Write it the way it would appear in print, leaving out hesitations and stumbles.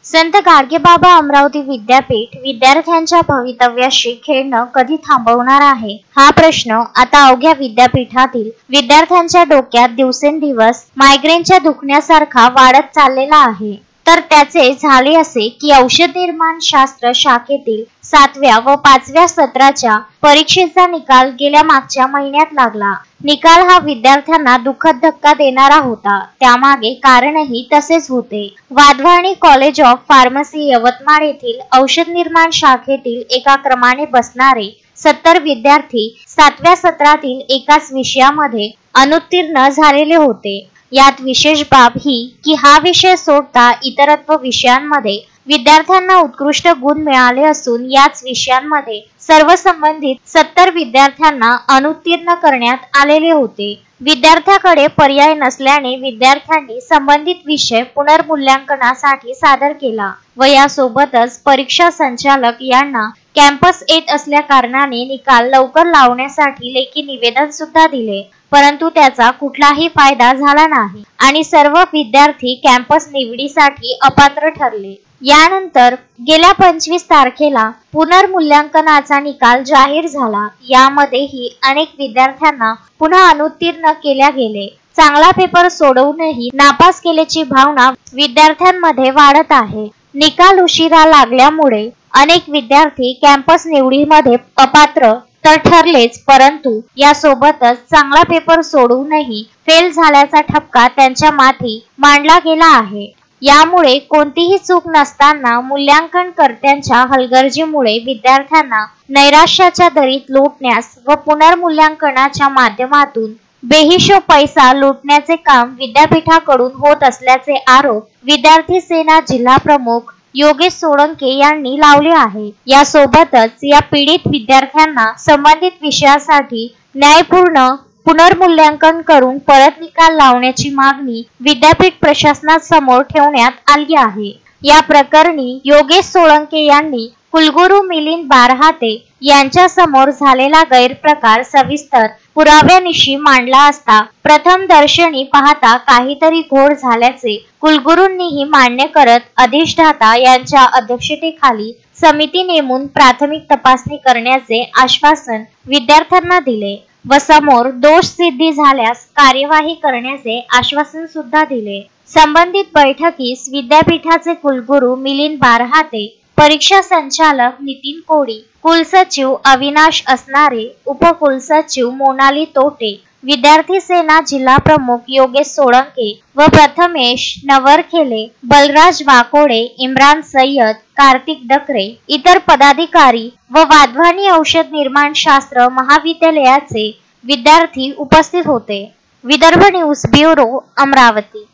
संत गाडगेबाबा अमरावती विद्यापीठ विद्यार्थ्यांच्या भवितव्याशी खेळणं कधी थांबवणार आहे? हा प्रश्न आता अवघ्या विद्यापीठातील विद्यार्थ्यांच्या डोक्यात दिवसेंदिवस मायग्रेनच्या दुखण्यासारखा वाढत चाललेला आहे। तर त्याचे झाले असे की औषध निर्माण शास्त्र शाखेतील 7व्या व 5व्या सत्राच्या परीक्षेचा निकाल गेल्या मागच्या महिन्यात लागला। निकाल हा विद्यार्थ्यांना दुःखद धक्का देणारा होता। त्यामागे कारणही तसेच होते। Wadhwani college of pharmacy Yavatmal येथील औषध निर्माण शाखेतील एका क्रमाने बसणारे 70 विद्यार्थी 7व्या सत्रातील एकाच विषयामध्ये अनुत्तीर्ण झालेले होते। यात विशेष बाब ही की हा विषय सोडता इतरत्व विषयांमध्ये विद्यार्थ्यांना उत्कृष्ट गुण मिळाले असून याच विषयांमध्ये सर्व संबंधित 70 विद्यार्थ्यांना अनुत्तीर्ण करण्यात आलेले होते। विद्यार्थ्याकडे पर्याय नसल्याने विद्यार्थ्यांनी संबंधित विषय पुनर्मूल्यांकनासाठी सादर केला व यासोबतच परीक्षा संचालक यांना कॅम्पस येत असल्या कारणाने निकाल लवकर लावण्यासाठी लेखी निवेदन सुद्धा दिले, परंतु त्याचा कुठलाही फायदा झाला नाही आणि सर्व विद्यार्थी कॅम्पस निवडीसाठी अपात्र ठरले। यानंतर गेल्या 25 तारखेला पुनर्मूल्यांकनाचा निकाल जाहीर झाला। यामध्येही अनेक विद्यार्थ्यांना पुन्हा अनुत्तीर्ण केल्या गेले। चांगला पेपर सोडवूनही नापास केल्याची भावना विद्यार्थ्यांमध्ये वाढत आहे। निकाल उशिरा लागल्यामुळे अनेक विद्यार्थी कॅम्पस निवडीमध्ये अपात्र तर ठरलेच, परंतु यासोबतच चांगला पेपर सोडवूनही फेल झाल्याचा ठपका त्यांच्या माथी मांडला गेला आहे। यामुळे कोणतीही चूक नसताना मूल्यांकनकर्त्यांच्या हलगर्जीमुळे विद्यार्थ्यांना नैराश्याच्या दरीत लोटण्यास व पुनर्मूल्यांकनाच्या माध्यमातून बेहिशोब पैसा लुटण्याचे काम विद्यापीठाकडून होत असल्याचे आरोप विद्यार्थी सेना जिल्हा प्रमुख योगेश सोळंके यांनी लावले आहे। यासोबतच या पीडित विद्यार्थ्यांना संबंधित विषयासाठी न्यायपूर्ण पुनर्मूल्यांकन करून परत निकाल लावण्याची मागणी विद्यापीठ प्रशासनासमोर ठेवण्यात आली आहे। या प्रकरणी योगेश सोळंके यांनी कुलगुरू मिलिंद बारहाते यांच्या समोर झालेला गैरप्रकार सविस्तर पुराव्यानिशी मांडला असता प्रथम दर्शनी पाहता काहीतरी घोळ झाल्याचे कुलगुरूंनीही मान्य करत अधिष्ठाता यांच्या अध्यक्षतेखाली समिती नेमून प्राथमिक तपासणी करण्याचे आश्वासन विद्यार्थ्यांना दिले व समोर दोष सिद्धी झाल्यास कार्यवाही करण्याचे आश्वासन सुद्धा दिले। संबंधित बैठकीस विद्यापीठाचे कुलगुरू मिलिंद बारहाते, परीक्षा संचालक नितीन कोडी, कुलसचिव अविनाश असणारे, उपकुलसचिव मोनाली तोटे, विद्यार्थी सेना जिल्हा प्रमुख योगेश सोळंके व प्रथमेश नवरखेले, बलराज वाकोडे, इम्रान सय्यद, कार्तिक डकरे, इतर पदाधिकारी व वाधवानी औषध निर्माण शास्त्र महाविद्यालयाचे विद्यार्थी उपस्थित होते। Vidarbha news bureau, Amravati.